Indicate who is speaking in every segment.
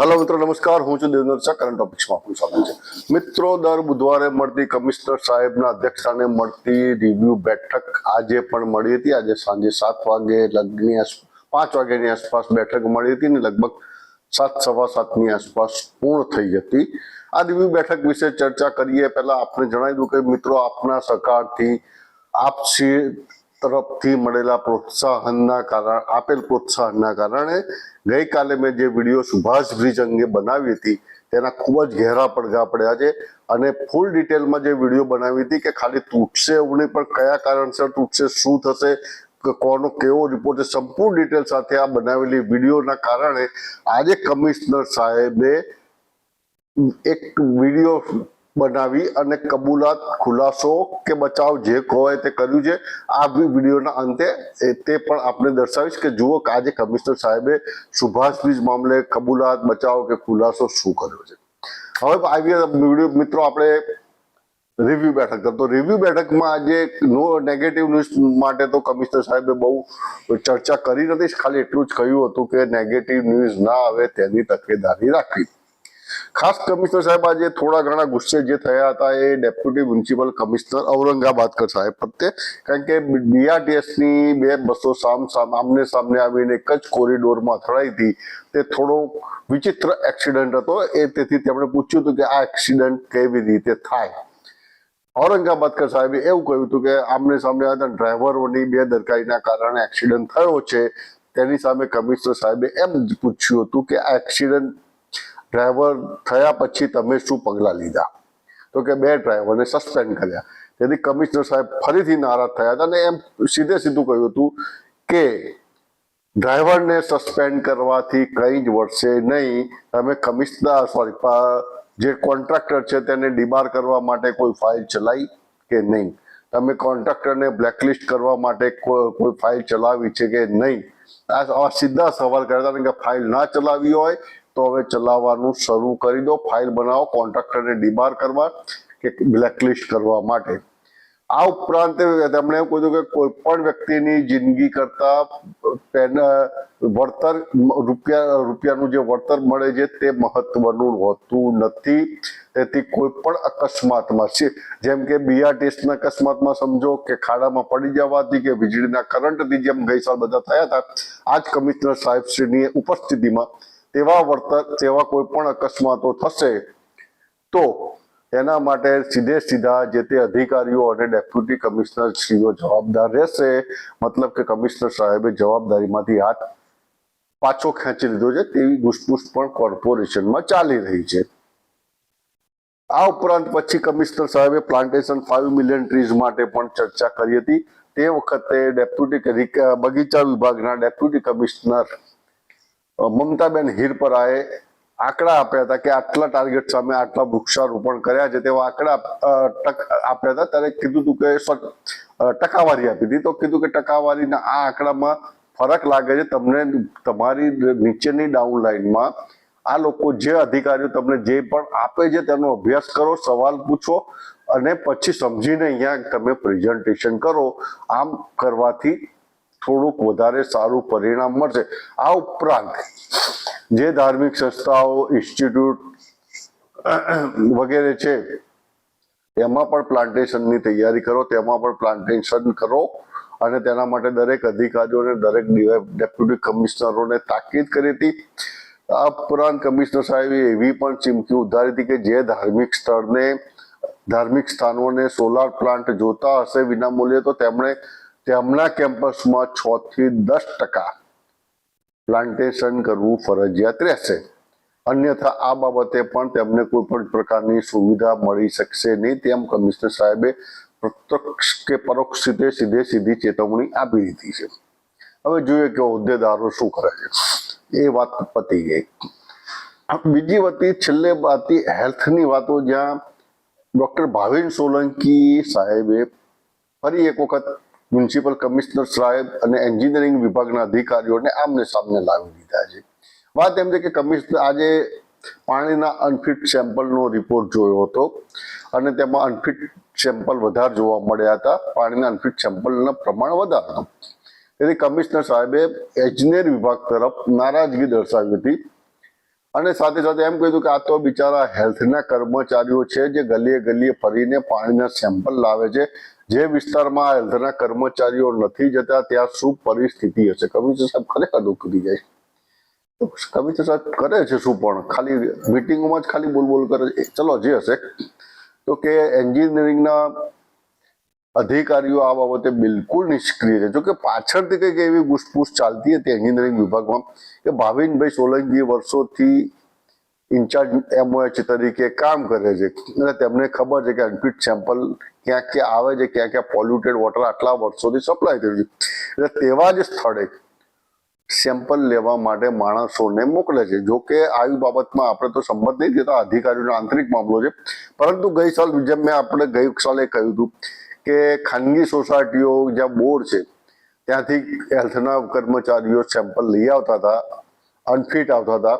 Speaker 1: Hello मित्रों नमस्कार हूँ છું દેવેન્દ્ર શાહ કરંટ ટોપિક્સમાં આપનું સ્વાગત છે। મિત્રો દર બુધવારે મળતી કમિશનર સાહેબના અધ્યક્ષસ્થાને મળતી રિવ્યુ બેઠક આજે પણ મળી હતી। આજે સાંજે 7 વાગે લગની 5 વાગ્યાની આસપાસ બેઠક મળી હતી ને લગભગ 7 સવા 7ની આસપાસ પૂર્ણ થઈ હતી। આ રિવ્યુ બેઠક વિશે ચર્ચા કરીએ પહેલા આપને જણાવી દઉં કે મિત્રો આપના સહકારથી આપસી તરફથી મળેલા પ્રોત્સાહનના કારણે આપેલ પ્રોત્સાહનના કારણે ગઈકાલે મેં જે વિડીયો સુભાષ બ્રિજ અંગે બનાવી હતી તેના ખૂબ જ ઘેરા પડઘા પડ્યા છે અને ફૂલ ડિટેલમાં જે વિડીયો બનાવી હતી કે ખાલી તૂટશે એવું નહીં પણ કયા કારણસર તૂટશે, શું થશે, કોનો કેવો રિપોર્ટ છે, સંપૂર્ણ ડિટેલ સાથે આ બનાવેલી વિડીયોના કારણે આજે કમિશનર સાહેબે એક વિડીયો બનાવી અને કબૂલાત, ખુલાસો કે બચાવ જે હોય તે કર્યું છે। આ વિડીયોના અંતે તે પણ આપણે દર્શાવીશ કે જુઓ કે આજે કમિશનર સાહેબે સુભાષ બ્રિજ મામલે કબૂલાત, બચાવ કે ખુલાસો શું કર્યો છે। હવે આવી વિડીયો મિત્રો આપણે રિવ્યુ બેઠક તો રિવ્યુ બેઠકમાં આજે નો નેગેટિવ ન્યૂઝ માટે તો કમિશનર સાહેબે બહુ ચર્ચા કરી નથી, ખાલી એટલું જ કહ્યું હતું કે નેગેટિવ ન્યૂઝ ના આવે તેની તકેદારી રાખવી। ખાસ કમિશનર સાહેબ આજે થોડા ઘણા ગુસ્સે જે થયા હતા એ ડેપ્યુટી મ્યુનિસિપલ કમિશનર ઔરંગાબાદકર સાહેબ પ્રત્યે, કારણ કે બીઆરટીએસની 2 બસો આમને સામને આવીને એક જ કોરિડોરમાં અથડાઈ હતી। તે થોડો વિચિત્ર એક્સિડન્ટ હતો તેથી તેમણે પૂછ્યું હતું કે આ એક્સિડન્ટ કેવી રીતે થાય। ઔરંગાબાદકર સાહેબે એવું કહ્યું હતું કે આમને સામને આવ્યા ડ્રાઈવરોની બેદરકારીના કારણે એક્સિડન્ટ થયો છે। તેની સામે કમિશનર સાહેબે એમ પૂછ્યું હતું કે આ એક્સિડન્ટ ડ્રાઈવર થયા પછી તમે શું પગલાં લીધા? તો કે 2 ડ્રાઈવરને સસ્પેન્ડ કર્યા। તેથી કમિશનર સાહેબ ફરીથી નારાજ થયા હતા અને એમ સીધું કહ્યું હતું કે ડ્રાઈવરને સસ્પેન્ડ કરવાથી કંઈ જ વધશે નહીં, તમે જે કોન્ટ્રાક્ટર છે તેને ડિબાર કરવા માટે કોઈ ફાઇલ ચલાવી કે નહીં, તમે કોન્ટ્રાક્ટરને બ્લેકલિસ્ટ કરવા માટે કોઈ ફાઇલ ચલાવી છે કે નહીં। આ સીધા સવાલ કરતા કે ફાઇલ ના ચલાવી હોય તો હવે ચલાવવાનું શરૂ કરી દો, ફાઇલ બનાવો કોન્ટ્રાક્ટરને ડિબાર કરવા કે બ્લેકલિસ્ટ કરવા માટે। આ ઉપરાંત તેમણે એમ કહ્યું કે કોઈ પણ વ્યક્તિની જિંદગી કરતા વળતર રૂપિયાનું જે વળતર મળે છે તે મહત્વનું હોતું નથી। તેથી કોઈ પણ અકસ્માતમાં છે, જેમ કે બીઆરટીએસના અકસ્માતમાં સમજો કે ખાડામાં પડી જવાથી કે વીજળીના કરંટથી જેમ ગઈ સાલ બધા થયા હતા, આ જ કમિશનર સાહેબશ્રીની ઉપસ્થિતિમાં તેવા કોઈ પણ અકસ્માતો થશે તો એના માટે સીધા જે તે અધિકારીઓ અને ડેપ્યુટી કમિશનર શ્રીઓ જવાબદાર રહેશે। મતલબ કે કમિશનર સાહેબે જવાબદારીમાંથી હાથ પાછો ખેંચી લીધો છે તેવી ગુસપુસ પણ કોર્પોરેશનમાં ચાલી રહી છે। આ ઉપરાંત પછી કમિશનર સાહેબે પ્લાન્ટેશન 5 મિલિયન ટ્રીઝ માટે પણ ચર્ચા કરી હતી। તે વખતે ડેપ્યુટી બગીચા વિભાગના ડેપ્યુટી કમિશનર મમતાબેન હિરપરાએ આંકડા આપ્યા હતા કે આટલા ટાર્ગેટ સામે આટલા વૃક્ષારોપણ કર્યા છે તેવા આંકડા આપ્યા હતા। ત્યારે કીધું હતું કે ટકાવારી આપી હતી, તો કીધું કે ટકાવારીના આ આંકડામાં ફરક લાગે છે તમને, તમારી નીચેની ડાઉન લાઇનમાં આ લોકો જે અધિકારીઓ તમને જે પણ આપે છે તેનો અભ્યાસ કરો, સવાલ પૂછો અને પછી સમજીને અહીંયા તમે પ્રેઝન્ટેશન કરો। આમ કરવાથી થોડુંક વધારે સારું પરિણામ મળશે। આ ઉપરાંત જે ધાર્મિક સંસ્થાઓ, ઇન્સ્ટિટ્યૂટ વગેરે છે તેમાં પણ પ્લાન્ટેશનની તૈયારી કરો, તેમાં પણ પ્લાન્ટેશન કરો અને તેના માટે દરેક અધિકારીઓને, દરેક ડેપ્યુટી કમિશનરોને તાકીદ કરી હતી। આ ઉપરાંત કમિશનર સાહેબે એવી પણ ચીમકી ઉદ્ધારી હતી કે જે ધાર્મિક સ્થાનોને સોલાર પ્લાન્ટ જોતા હશે વિનામૂલ્યે તો તેમના કેમ્પસમાં 6 થી 10% પ્લાન્ટેશન કરવું ફરજિયાત રહેશે। અન્યથા આ બાબતે પણ તેમને કોઈ પણ પ્રકારની સુવિધા મળી શકશે નહીં, તેમ કમિશનર સાહેબે પ્રત્યક્ષ કે પરોક્ષ રીતે સીધી ચેતવણી આપી દીધી છે। હવે જોઈએ કે હોદ્દેદારો શું કરે છે, એ વાત પતી ગઈ। બીજી વતી છેલ્લે બાતી હેલ્થની વાતો, જ્યાં ડોક્ટર ભાવિન સોલંકી સાહેબે ફરી એક વખત મ્યુનિસિપલ કમિશનર સાહેબ અને એન્જિનિયરિંગ વિભાગના અધિકારીઓને આમને સામને લાવી દીધા છે। વાત એમ છે કે કમિશનર આજે પાણીના અનફિટ સેમ્પલનો રિપોર્ટ જોયો હતો અને તેમાં અનફિટ સેમ્પલ વધારે જોવા મળ્યા હતા, પાણીના અનફિટ સેમ્પલનું પ્રમાણ વધારે હતું। તેથી કમિશનર સાહેબે એન્જિનિયર વિભાગ તરફ નારાજગી દર્શાવી હતી અને સાથે સાથે એમ કહ્યું કે આ તો બિચારા હેલ્થના કર્મચારીઓ છે જે ગલીએ ગલીએ ફરીને પાણીના સેમ્પલ લાવે છે. જે વિસ્તારમાં હેલ્થના કર્મચારીઓ નથી જતા ત્યાં શું પરિસ્થિતિ હશે? કમિશનર સાહેબ ખરેખર દુઃખ થઈ જાય. કમિશનર સાહેબ કરે છે શું? પણ ખાલી મીટિંગોમાં જ ખાલી બોલ કરે છે. ચલો જે હશે. તો કે એન્જિનિયરિંગના અધિકારીઓ આ બાબતે બિલકુલ નિષ્ક્રિય છે. જો કે પાછળથી કંઈક એવી ઘૂસપૂસ ચાલતી હતી એન્જિનિયરિંગ વિભાગમાં કે ભાવિનભાઈ સોલંકી વર્ષોથી ઇન્ચાર્જ MOH તરીકે કામ કરે છે અને તેમને ખબર છે કે અનફિટ સેમ્પલ ક્યાં ક્યાં આવે છે, ક્યાં ક્યાં પોલ્યુટેડ વોટર આટલા વર્ષોથી સપ્લાય થયું છે. એટલે તેવા જ સ્થળે સેમ્પલ લેવા માટે માણસોને મોકલે છે. જો કે આવી બાબતમાં આપણે તો સંમત નહીં થતા, અધિકારીઓનો આંતરિક મામલો છે. પરંતુ ગઈ સાલ જેમ મેં આપણે ગઈ સાલે કહ્યું હતું કે ખાનગી સોસાયટીઓ જ્યાં બોર્ડ છે ત્યાંથી હેલ્થના કર્મચારીઓ સેમ્પલ લઈ આવતા હતા, અનફિટ આવતા હતા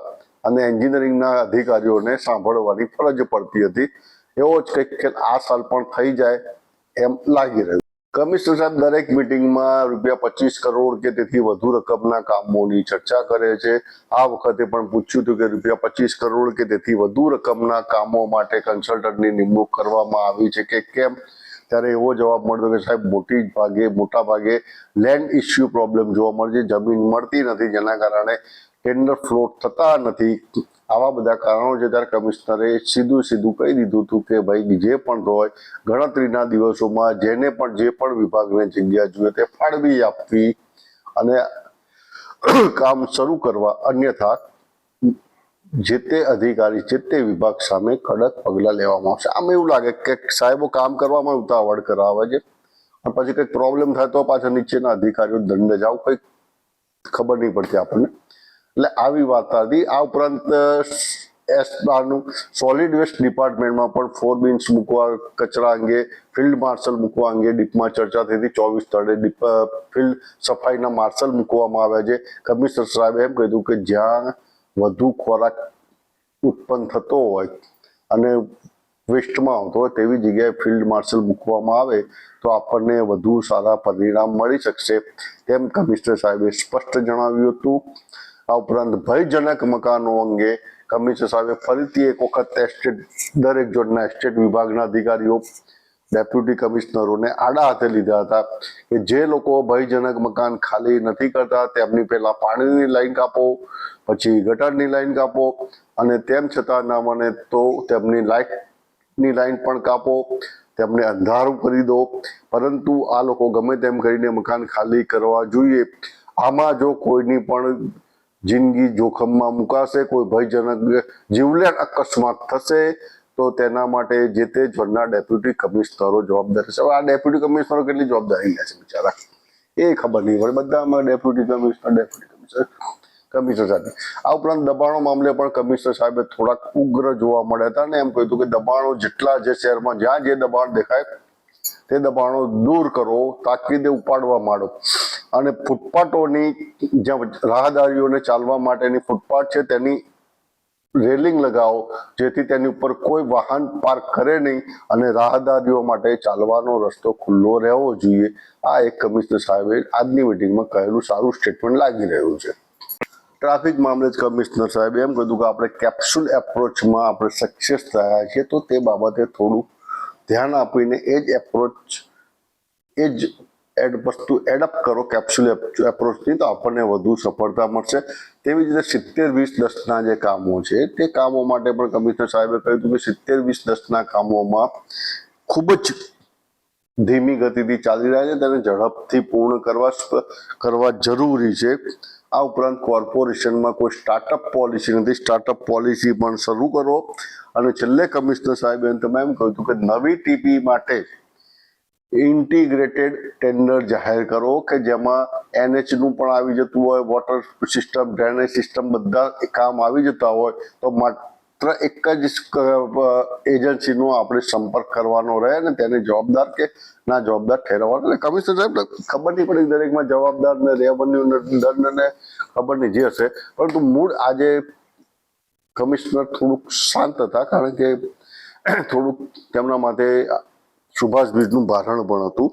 Speaker 1: અને એન્જિનિયરિંગના અધિકારીઓને સાંભળવાની ફરજ પડતી હતી. એવો જ કંઈક આ સાલ પણ થઈ જાય એમ લાગી રહ્યું. કમિશનર સાહેબ દરેક મિટિંગમાં ₹25 કરોડ કે તેથી વધુ રકમના કામોની ચર્ચા કરે છે. આ વખતે પણ પૂછ્યું હતું કે ₹25 કરોડ કે તેથી વધુ રકમના કામો માટે કન્સલ્ટન્ટની નિમણૂક કરવામાં આવી છે કે કેમ? ત્યારે એવો જવાબ મળતો કે સાહેબ મોટા ભાગે લેન્ડ ઇસ્યુ પ્રોબ્લેમ જોવા મળે છે. જમીન મળતી નથી જેના કારણે ટેન્ડર ફ્લોટ થતા નથી. આવા બધા કારણો છે. ત્યારે કમિશનરે સીધું કહી દીધું હતું કે ભાઈ જે પણ હોય ગણતરીના દિવસોમાં જેને પણ જે પણ વિભાગને જગ્યા જોઈએ તે ફાળવી આપવી અને કામ શરૂ કરવા, અન્યથા જે તે અધિકારી જે તે વિભાગ સામે કડક પગલાં લેવામાં આવશે. આમ એવું લાગે કે સાહેબો કામ કરવામાં ઉતાવળ કરાવે છે અને પછી કંઈક પ્રોબ્લેમ થાય તો પાછા નીચેના અધિકારીઓ દંડ જાવ, કંઈક ખબર નહીં પડતી આપણને. એટલે આવી વાત હતી. આ ઉપરાંત સોલિડ વેસ્ટ ડિપાર્ટમેન્ટમાં પણ 4 બીન્સ મૂકવા, કચરા અંગે ફિલ્ડ માર્શલ મૂકવા અંગે ડીપમાં ચર્ચા થઈ હતી. 24 સ્થળે ફિલ્ડ સફાઈના માર્શલ મૂકવામાં આવ્યા છે. કમિશનર સાહેબે એમ કહ્યું કે જ્યાં વધુ ખોરાક ઉત્પન્ન થતો હોય અને વેસ્ટમાં આવતો હોય તેવી જગ્યાએ ફિલ્ડ માર્શલ મૂકવામાં આવે તો આપણને વધુ સારા પરિણામ મળી શકશે તેમ કમિશનર સાહેબે સ્પષ્ટ જણાવ્યું હતું. આ ઉપરાંત ભયજનક મકાનો અંગે કમિશનર સાહેબે ફરીથી એક વખત દરેક ઝોનના એસ્ટેટ વિભાગના અધિકારીઓ, ડેપ્યુટી કમિશનરોને આડા હાથે લીધા હતા કે જે લોકો ભયજનક મકાન ખાલી નથી કરતા તેમની પહેલા પાણીની લાઈન કાપો, પછી ગટરની લાઈન કાપો અને તેમ છતાં ના મને તો તેમની લાઇટની લાઈન પણ કાપો, તેમને અંધારું કરી દો. પરંતુ આ લોકો ગમે તેમ કરીને મકાન ખાલી કરવા જોઈએ. આમાં જો કોઈની પણ જિંદગી જોખમમાં મુકાશે, કોઈ ભયજનક જીવલેણ અકસ્માત થશે તો તેના માટે જે તે ઝોનના ડેપ્યુટી કમિશનરો જવાબદાર છે. હવે આ ડેપ્યુટી કમિશનરો કેટલી જવાબદારી લે છે બિચારા એ ખબર નહીં પડે. બધામાં ડેપ્યુટી કમિશનર સાથે. આ ઉપરાંત દબાણો મામલે પણ કમિશનર સાહેબે થોડાક ઉગ્ર જોવા મળ્યા હતા અને એમ કહ્યું કે દબાણો જેટલા જે શહેરમાં જ્યાં જે દબાણ દેખાય તે દબાણો દૂર કરો, તાકીદે ઉપાડવા માંડો અને ફૂટપાથોની જ્યાં રાહદારીઓને ચાલવા માટેની ફૂટપાથ છે તેની રેલિંગ લગાવો જેથી તેની ઉપર કોઈ વાહન પાર્ક કરે નહીં અને રાહદારીઓ માટે ચાલવાનો રસ્તો ખુલ્લો રહેવો જોઈએ. આ એક કમિશનર સાહેબે આજની મિટિંગમાં કહેલું સારું સ્ટેટમેન્ટ લાગી રહ્યું છે. ટ્રાફિક મામલે જ કમિશનર સાહેબે એમ કહ્યું કે આપણે કેપ્સ્યુલ એપ્રોચમાં આપણે સક્સેસ થયા છીએ તો તે બાબતે થોડું ધ્યાન આપીને એ જ વસ્તુ એડપ્ટ કરો કેપ્સ્યુલ એપ્રોચની તો આપણને વધુ સફળતા મળશે. તેવી જ રીતે 70-20-10ના જે કામો છે તે કામો માટે પણ કમિશનર સાહેબે કહ્યું હતું કે 70-20-10ના કામોમાં ખૂબ જ ધીમી ગતિથી ચાલી રહ્યા છે, તેને ઝડપથી પૂર્ણ કરવા જરૂરી છે. આ ઉપરાંત કોર્પોરેશનમાં કોઈ સ્ટાર્ટઅપ પોલિસી નથી, સ્ટાર્ટઅપ પોલિસી પણ શરૂ કરો. અને છેલ્લે કમિશનર સાહેબે તમે એમ કહ્યું હતું કે નવી ટીપી માટે ઇન્ટિગ્રેટેડ ટેન્ડર જાહેર કરો કે જેમાં NHનું પણ આવી જતું હોય, વોટર સિસ્ટમ, ડ્રેનેજ સિસ્ટમ બધા કામ આવી જતા હોય તો માત્ર એક જ એજન્સીનો આપણે સંપર્ક કરવાનો રહે અને તેને જવાબદાર કે ના જવાબદાર ઠેરવવાનો. એટલે કમિશનર સાહેબ ખબર નહીં પડી દરેકમાં જવાબદાર ને રેવન્યુ દંડ ને ખબર નહીં જે હશે, પરંતુ મૂળ આજે કમિશનર થોડુંક શાંત હતા કારણ કે થોડુંક તેમના માટે સુભાષ બ્રિજનું ભારણ પણ હતું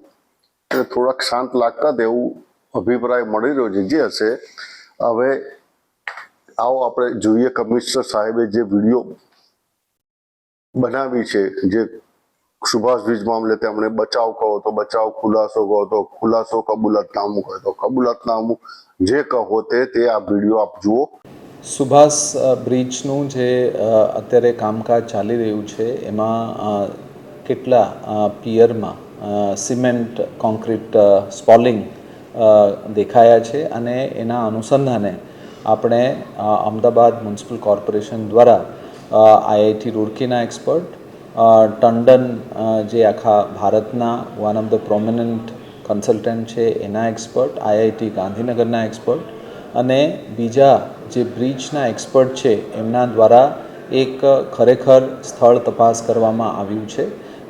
Speaker 1: એટલે થોડાક શાંત લાગતા તેવું અભિપ્રાય મળી રહ્યો છે. જે હશે હવે આવો આપણે જોઈએ કમિશનર સાહેબે જે વિડીયો બનાવી છે, જે સુભાષ બ્રિજ મામલે તેમણે બચાવ કહો તો બચાવ, ખુલાસો કહો તો ખુલાસો, કબૂલાતનામું કહો તો કબૂલાતનામું, જે કહો તે આ વિડીયો આપ જુઓ.
Speaker 2: સુભાષ બ્રિજનું જે અત્યારે કામકાજ ચાલી રહ્યું છે એમાં કેટલા પિયરમાં સિમેન્ટ કોન્ક્રીટ સ્પોલિંગ દેખાયા છે અને એના અનુસંધાને આપણે અમદાવાદ મ્યુનિસિપલ કોર્પોરેશન દ્વારા આઈઆઈટી રૂડકીના એક્સપર્ટ, ટંડન જે આખા ભારતના one of the prominent consultant છે એના એક્સપર્ટ, આઈઆઈટી ગાંધીનગરના એક્સપર્ટ અને બીજા જે બ્રિજના એક્સપર્ટ છે એમના દ્વારા એક ખરેખર સ્થળ તપાસ કરવામાં આવ્યું છે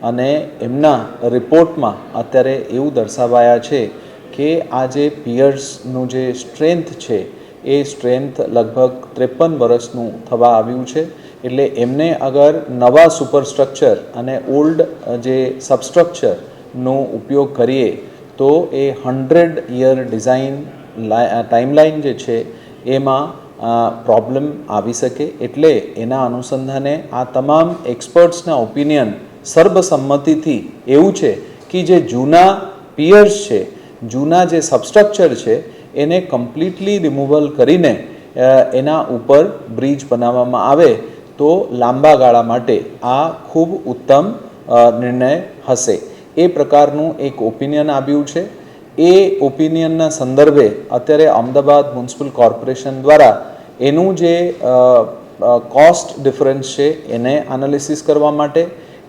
Speaker 2: અને એમના રિપોર્ટમાં અત્યારે એવું દર્શાવાયા છે કે આ જે પિયર્સનું જે સ્ટ્રેન્થ છે એ સ્ટ્રેન્થ લગભગ 53 વર્ષનું થવા આવ્યું છે. એટલે એમને અગર નવા સુપરસ્ટ્રક્ચર અને ઓલ્ડ જે સબસ્ટ્રક્ચરનો ઉપયોગ કરીએ તો એ 100 યર ડિઝાઇન ટાઈમલાઈન જે છે એમાં પ્રોબ્લેમ આવી શકે. એટલે એના અનુસંધાને આ તમામ એક્સપર્ટ્સના ઓપિનિયન સર્વસંમતિથી એવું છે કે જે જૂના પિયર્સ છે, જૂના જે સબસ્ટ્રક્ચર છે એને કમ્પ્લીટલી રિમૂવલ કરીને એના ઉપર બ્રિજ બનાવવામાં આવે તો લાંબા ગાળા માટે આ ખૂબ ઉત્તમ નિર્ણય હશે. એ પ્રકારનું એક ઓપિનિયન આવ્યું છે. એ ઓપિનિયનના સંદર્ભે અત્યારે અમદાવાદ મ્યુનિસિપલ કોર્પોરેશન દ્વારા એનું જે કોસ્ટ ડિફરન્સ છે એને એનાલિસિસ કરવા માટે,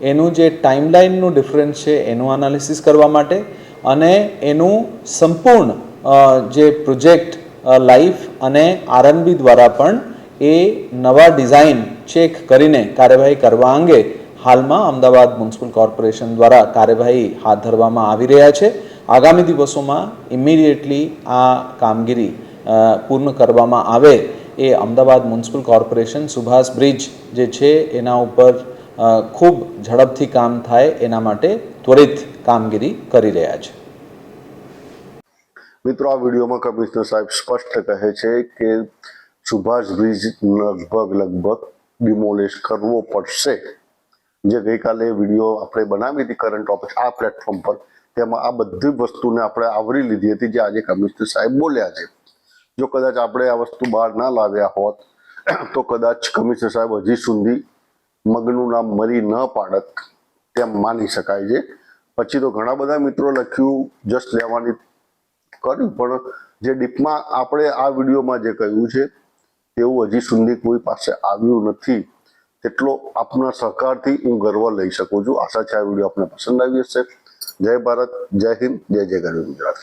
Speaker 2: એનું જે ટાઈમલાઈનનું ડિફરન્સ છે એનું એનાલિસિસ કરવા માટે અને એનું સંપૂર્ણ જે પ્રોજેક્ટ લાઈફ અને આરએનબી દ્વારા પણ એ નવા ડિઝાઇન ચેક કરીને કાર્યવાહી કરવા અંગે હાલમાં અમદાવાદ મ્યુનિસિપલ કોર્પોરેશન દ્વારા કાર્યવાહી હાથ ધરવામાં આવી રહ્યા છે. આગામી દિવસોમાં ઇમિડિયેટલી આ કામગીરી પૂર્ણ કરવામાં આવે એ Ahmedabad municipal corporation Subhash bridge જે છે એના ઉપર ખૂબ ઝડપથી કામ થાય એના માટે ત્વરિત કામગીરી કરી રહ્યા છે.
Speaker 1: મિત્રો, આ વિડીયોમાં કમિશનર સાહેબ સ્પષ્ટ કહે છે કે સુભાષ બ્રિજ લગભગ ડિમોલિશ કરવો પડશે. જે ગઈકાલે વિડીયો આપણે બનાવી હતી કરંટ ટોપિક આ પ્લેટફોર્મ પર, તેમાં આ બધી વસ્તુને આપણે આવરી લીધી હતી જે આજે કમિશનર સાહેબ બોલ્યા છે. જો કદાચ આપણે આ વસ્તુ બહાર ના લાવ્યા હોત તો કદાચ કમિશનર સાહેબ હજી સુધી મગનું નામ મરી ન પાડત તેમ માની શકાય છે. પછી તો ઘણા બધા મિત્રો લખ્યું જસ્ટ લેવાની કર્યું, પણ જે ડીપમાં આપણે આ વિડીયોમાં જે કહ્યું છે તેવું હજી સુધી કોઈ પાસે આવ્યું નથી. તેટલો આપના સહકારથી હું ગર્વ લઈ શકું છું. આશા છે આ વિડીયો આપને પસંદ આવી હશે. જય ભારત, જય હિન્દ, જય જય ગરવી ગુજરાત.